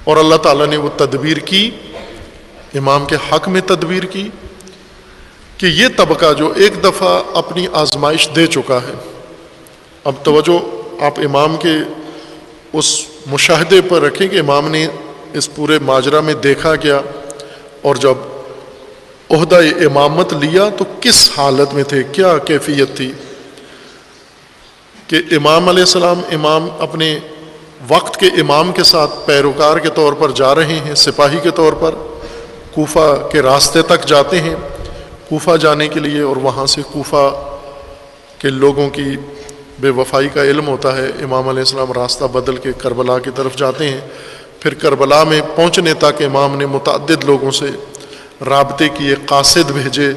اور اللہ تعالیٰ نے وہ تدبیر کی، امام کے حق میں تدبیر کی کہ یہ طبقہ جو ایک دفعہ اپنی آزمائش دے چکا ہے، اب توجہ آپ امام کے اس مشاہدے پر رکھیں کہ امام نے اس پورے ماجرا میں دیکھا کیا، اور جب عہدہ امامت لیا تو کس حالت میں تھے، کیا کیفیت تھی کہ امام علیہ السلام امام اپنے وقت کے امام کے ساتھ پیروکار کے طور پر جا رہے ہیں، سپاہی کے طور پر کوفہ کے راستے تک جاتے ہیں کوفہ جانے کے لیے، اور وہاں سے کوفہ کے لوگوں کی بے وفائی کا علم ہوتا ہے، امام علیہ السلام راستہ بدل کے کربلا کی طرف جاتے ہیں، پھر کربلا میں پہنچنے تک امام نے متعدد لوگوں سے رابطے کیے، قاصد بھیجے،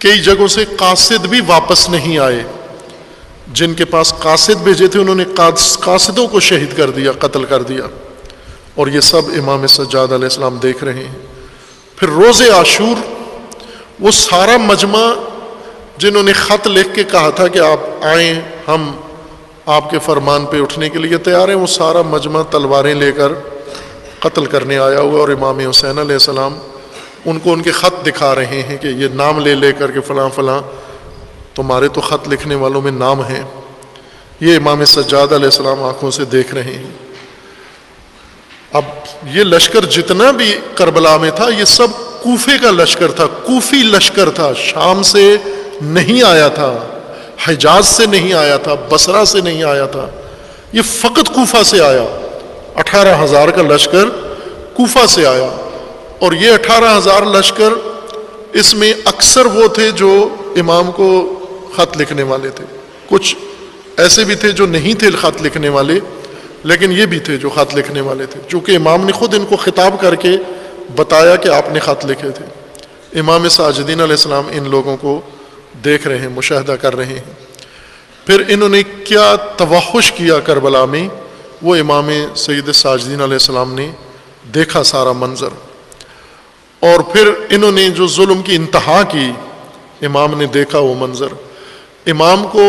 کئی جگہوں سے قاصد بھی واپس نہیں آئے، جن کے پاس قاصد بھیجے تھے انہوں نے قاصدوں کو شہید کر دیا، قتل کر دیا، اور یہ سب امام سجاد علیہ السلام دیکھ رہے ہیں۔ پھر روز عاشور وہ سارا مجمع جنہوں نے خط لکھ کے کہا تھا کہ آپ آئیں، ہم آپ کے فرمان پہ اٹھنے کے لیے تیار ہیں، وہ سارا مجمع تلواریں لے کر قتل کرنے آیا ہوا، اور امام حسین علیہ السلام ان کو ان کے خط دکھا رہے ہیں کہ یہ نام لے لے کر کے فلاں فلاں تمہارے تو خط لکھنے والوں میں نام ہیں، یہ امام سجاد علیہ السلام آنکھوں سے دیکھ رہے ہیں۔ اب یہ لشکر جتنا بھی کربلا میں تھا یہ سب کوفے کا لشکر تھا، کوفی لشکر تھا، شام سے نہیں آیا تھا، حجاز سے نہیں آیا تھا، بصرہ سے نہیں آیا تھا، یہ فقط کوفہ سے آیا، 18,000 کا لشکر کوفہ سے آیا، اور یہ 18,000 لشکر اس میں اکثر وہ تھے جو امام کو خط لکھنے والے تھے، کچھ ایسے بھی تھے جو نہیں تھے خط لکھنے والے، لیکن یہ بھی تھے جو خط لکھنے والے تھے، چونکہ امام نے خود ان کو خطاب کر کے بتایا کہ آپ نے خط لکھے تھے۔ امام ساجدین علیہ السلام ان لوگوں کو دیکھ رہے ہیں، مشاہدہ کر رہے ہیں۔ پھر انہوں نے کیا توحش کیا کربلا میں، وہ امام سید ساجدین علیہ السلام نے دیکھا سارا منظر، اور پھر انہوں نے جو ظلم کی انتہا کی امام نے دیکھا وہ منظر۔ امام کو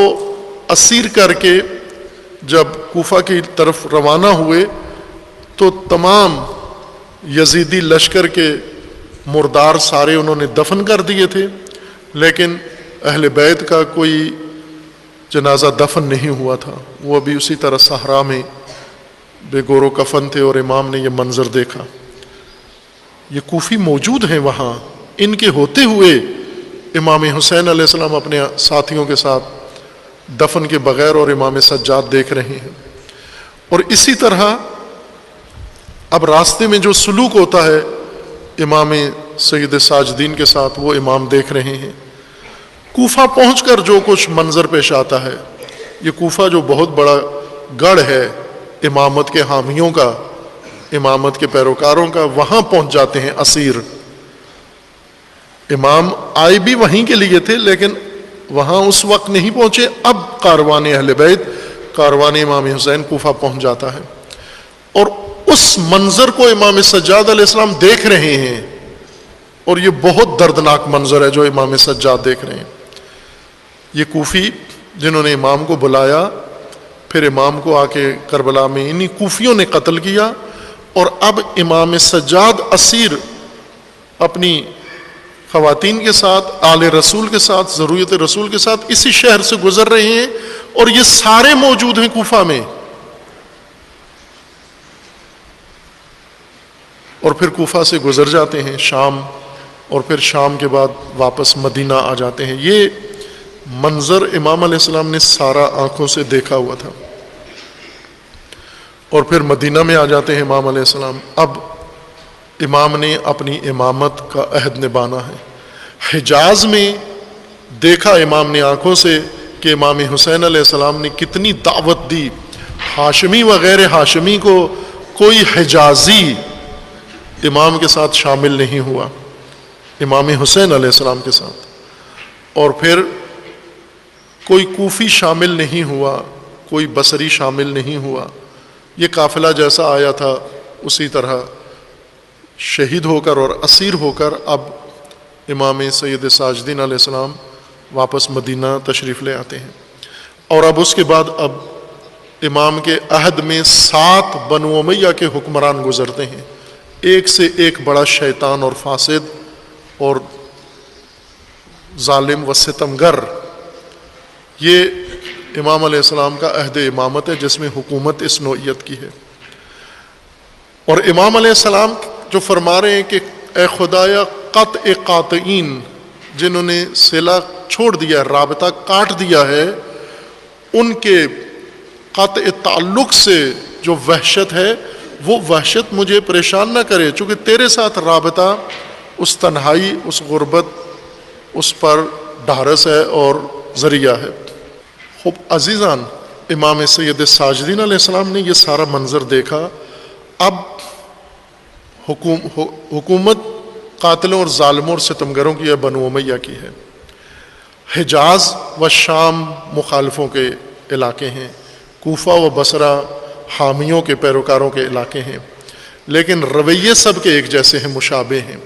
اسیر کر کے جب کوفہ کی طرف روانہ ہوئے تو تمام یزیدی لشکر کے مردار سارے انہوں نے دفن کر دیے تھے، لیکن اہل بیت کا کوئی جنازہ دفن نہیں ہوا تھا، وہ ابھی اسی طرح صحرا میں بے گور و کفن تھے، اور امام نے یہ منظر دیکھا۔ یہ کوفی موجود ہیں وہاں، ان کے ہوتے ہوئے امام حسین علیہ السلام اپنے ساتھیوں کے ساتھ دفن کے بغیر اور امام سجاد دیکھ رہے ہیں۔ اور اسی طرح اب راستے میں جو سلوک ہوتا ہے امام سید ساجدین کے ساتھ وہ امام دیکھ رہے ہیں۔ کوفہ پہنچ کر جو کچھ منظر پیش آتا ہے، یہ کوفہ جو بہت بڑا گڑھ ہے امامت کے حامیوں کا، امامت کے پیروکاروں کا، وہاں پہنچ جاتے ہیں اسیر۔ امام آئے بھی وہیں کے لیے تھے لیکن وہاں اس وقت نہیں پہنچے، اب کاروان اہل بیت، کاروان امام حسین کوفہ پہنچ جاتا ہے، اور اس منظر کو امام سجاد علیہ السلام دیکھ رہے ہیں، اور یہ بہت دردناک منظر ہے جو امام سجاد دیکھ رہے ہیں۔ یہ کوفی جنہوں نے امام کو بلایا، پھر امام کو آ کے کربلا میں انہی کوفیوں نے قتل کیا، اور اب امام سجاد اسیر اپنی خواتین کے ساتھ، آل رسول کے ساتھ، ضروریت رسول کے ساتھ اسی شہر سے گزر رہے ہیں، اور یہ سارے موجود ہیں کوفہ میں، اور پھر کوفہ سے گزر جاتے ہیں شام، اور پھر شام کے بعد واپس مدینہ آ جاتے ہیں۔ یہ منظر امام علیہ السلام نے سارا آنکھوں سے دیکھا ہوا تھا، اور پھر مدینہ میں آ جاتے ہیں امام علیہ السلام۔ اب امام نے اپنی امامت کا عہد نبھانا ہے۔ حجاز میں دیکھا امام نے آنکھوں سے کہ امام حسین علیہ السلام نے کتنی دعوت دی، ہاشمی و غیر ہاشمی کو کوئی حجازی امام کے ساتھ شامل نہیں ہوا، امام حسین علیہ السلام کے ساتھ، اور پھر کوئی کوفی شامل نہیں ہوا، کوئی بصری شامل نہیں ہوا۔ یہ قافلہ جیسا آیا تھا اسی طرح شہید ہو کر اور اسیر ہو کر اب امام سید ساجدین علیہ السلام واپس مدینہ تشریف لے آتے ہیں، اور اب اس کے بعد اب امام کے عہد میں 7 بنو امیہ کے حکمران گزرتے ہیں، ایک سے ایک بڑا شیطان اور فاسد اور ظالم و ستمگر۔ یہ امام علیہ السلام کا عہد امامت ہے جس میں حکومت اس نوعیت کی ہے۔ اور امام علیہ السلام جو فرما رہے ہیں کہ اے خدایا قطع قاطعین، جنہوں نے صلہ چھوڑ دیا، رابطہ کاٹ دیا ہے، ان کے قطع تعلق سے جو وحشت ہے وہ وحشت مجھے پریشان نہ کرے، چونکہ تیرے ساتھ رابطہ اس تنہائی، اس غربت، اس پر ڈھارس ہے اور ذریعہ ہے۔ خوب عزیزان، امام سید ساجدین علیہ السلام نے یہ سارا منظر دیکھا۔ اب حکومت قاتلوں اور ظالموں اور ستمگروں کی ہے، بنو امیہ کی ہے۔ حجاز و شام مخالفوں کے علاقے ہیں، کوفہ و بصرہ حامیوں کے پیروکاروں کے علاقے ہیں، لیکن رویے سب کے ایک جیسے ہیں، مشابہ ہیں۔